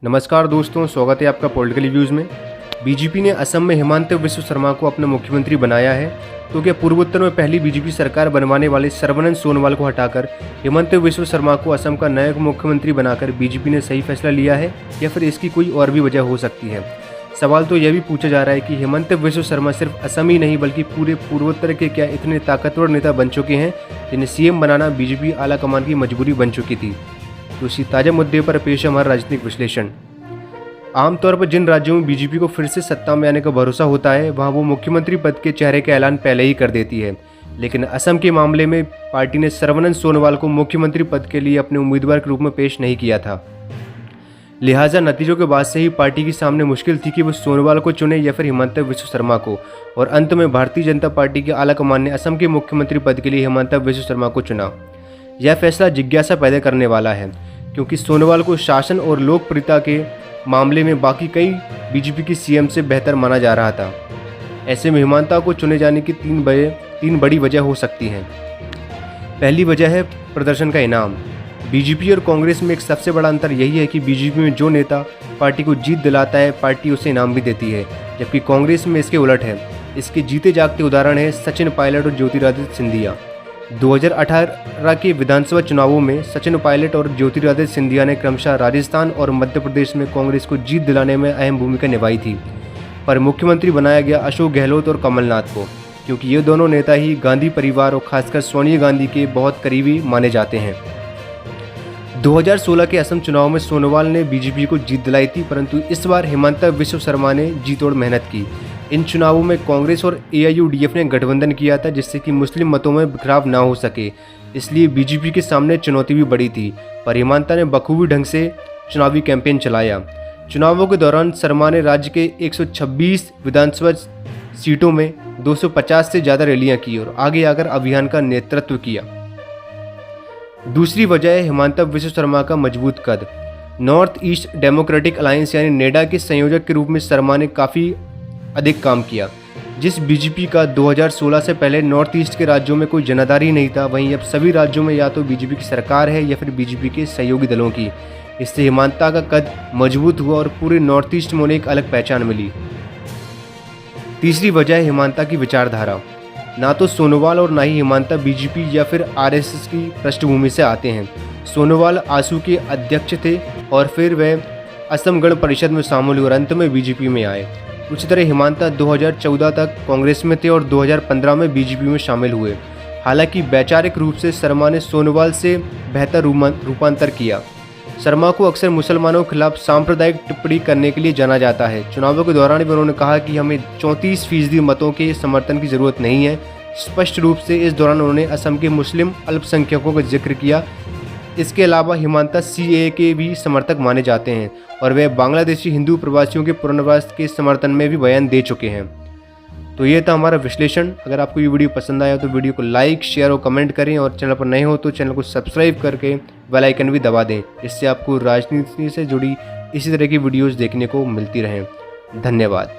नमस्कार दोस्तों, स्वागत है आपका पॉलिटिकल व्यूज़ में। बीजेपी ने असम में हिमंत बिस्व शर्मा को अपना मुख्यमंत्री बनाया है। तो क्या पूर्वोत्तर में पहली बीजेपी सरकार बनवाने वाले सर्बानंद सोनोवाल को हटाकर हिमंत बिस्व शर्मा को असम का नया मुख्यमंत्री बनाकर बीजेपी ने सही फैसला लिया है, या फिर इसकी कोई और भी वजह हो सकती है? सवाल तो यह भी पूछा जा रहा है कि हिमंत बिस्व शर्मा सिर्फ असम ही नहीं बल्कि पूरे पूर्वोत्तर के क्या इतने ताकतवर नेता बन चुके हैं जिन्हें सीएम बनाना बीजेपी आला कमान की मजबूरी बन चुकी थी। तो इसी ताज़ा मुद्दे पर पेश है हमारा राजनीतिक विश्लेषण। आमतौर पर जिन राज्यों में बीजेपी को फिर से सत्ता में आने का भरोसा होता है वहां वो मुख्यमंत्री पद के चेहरे का ऐलान पहले ही कर देती है, लेकिन असम के मामले में पार्टी ने सर्बानंद सोनोवाल को मुख्यमंत्री पद के लिए अपने उम्मीदवार के रूप में पेश नहीं किया था। लिहाजा नतीजों के बाद से ही पार्टी के सामने मुश्किल थी कि वो सोनोवाल को चुने या फिर हिमंत बिस्व शर्मा को, और अंत में भारतीय जनता पार्टी के आला कमान ने असम के मुख्यमंत्री पद के लिए हिमंत बिस्व शर्मा को चुना। यह फैसला जिज्ञासा पैदा करने वाला है, क्योंकि सोनोवाल को शासन और लोकप्रियता के मामले में बाकी कई बीजेपी के सीएम से बेहतर माना जा रहा था। ऐसे में हिमंता को चुने जाने की तीन बड़ी वजह हो सकती हैं। पहली वजह है प्रदर्शन का इनाम। बीजेपी और कांग्रेस में एक सबसे बड़ा अंतर यही है कि बीजेपी में जो नेता पार्टी को जीत दिलाता है पार्टी उसे इनाम भी देती है, जबकि कांग्रेस में इसके उलट है। इसके जीते जागते उदाहरण है सचिन पायलट और ज्योतिरादित्य सिंधिया। 2018 के विधानसभा चुनावों में सचिन पायलट और ज्योतिरादित्य सिंधिया ने क्रमशः राजस्थान और मध्य प्रदेश में कांग्रेस को जीत दिलाने में अहम भूमिका निभाई थी, पर मुख्यमंत्री बनाया गया अशोक गहलोत और कमलनाथ को, क्योंकि ये दोनों नेता ही गांधी परिवार और खासकर सोनिया गांधी के बहुत करीबी माने जाते हैं। 2016 के असम चुनाव में सोनोवाल ने बीजेपी को जीत दिलाई थी, परंतु इस बार हिमंत बिस्व शर्मा ने जी तोड़ मेहनत की। इन चुनावों में कांग्रेस और एआईयूडीएफ ने गठबंधन किया था जिससे कि मुस्लिम मतों में बिखराव ना हो सके, इसलिए बीजेपी के सामने चुनौती भी बड़ी थी, पर हिमंता ने बखूबी ढंग से चुनावी कैंपेन चलाया। चुनावों के दौरान शर्मा ने राज्य के 126 विधानसभा सीटों में 250 से ज़्यादा रैलियां की और आगे आकर अभियान का नेतृत्व किया। दूसरी वजह है हिमंत बिस्व शर्मा का मजबूत कद। नॉर्थ ईस्ट डेमोक्रेटिक अलायंस यानी नेडा के संयोजक के रूप में शर्मा ने काफ़ी अधिक काम किया। जिस बीजेपी का 2016 से पहले नॉर्थ ईस्ट के राज्यों में कोई जनाधार ही नहीं था, वहीं अब सभी राज्यों में या तो बीजेपी की सरकार है या फिर बीजेपी के सहयोगी दलों की। इससे हिमंता का कद मजबूत हुआ और पूरे नॉर्थ ईस्ट में उन्हें एक अलग पहचान मिली। तीसरी वजह है हिमंता की विचारधारा। ना तो सोनोवाल और ना ही हिमंता बीजेपी या फिर आरएसएस की पृष्ठभूमि से आते हैं। सोनोवाल आसू के अध्यक्ष थे और फिर वे असम गण परिषद में शामिल हुए और अंत में बीजेपी में आए। उसी तरह हिमंता 2014 तक कांग्रेस में थे और 2015 में बीजेपी में शामिल हुए। हालांकि वैचारिक रूप से शर्मा ने सोनोवाल से बेहतर रूपांतर किया। शर्मा को अक्सर मुसलमानों के खिलाफ सांप्रदायिक टिप्पणी करने के लिए जाना जाता है। चुनावों के दौरान भी उन्होंने कहा कि हमें 34% मतों के समर्थन की जरूरत नहीं है। स्पष्ट रूप से इस दौरान उन्होंने असम के मुस्लिम अल्पसंख्यकों का जिक्र किया। इसके अलावा हिमंता सीएए के भी समर्थक माने जाते हैं और वे बांग्लादेशी हिंदू प्रवासियों के पुनर्वास के समर्थन में भी बयान दे चुके हैं। तो ये था हमारा विश्लेषण। अगर आपको ये वीडियो पसंद आया तो वीडियो को लाइक, शेयर और कमेंट करें, और चैनल पर नए हो तो चैनल को सब्सक्राइब करके बेल आइकन भी दबा दें। इससे आपको राजनीति से जुड़ी इसी तरह की वीडियोज़ देखने को मिलती रहें। धन्यवाद।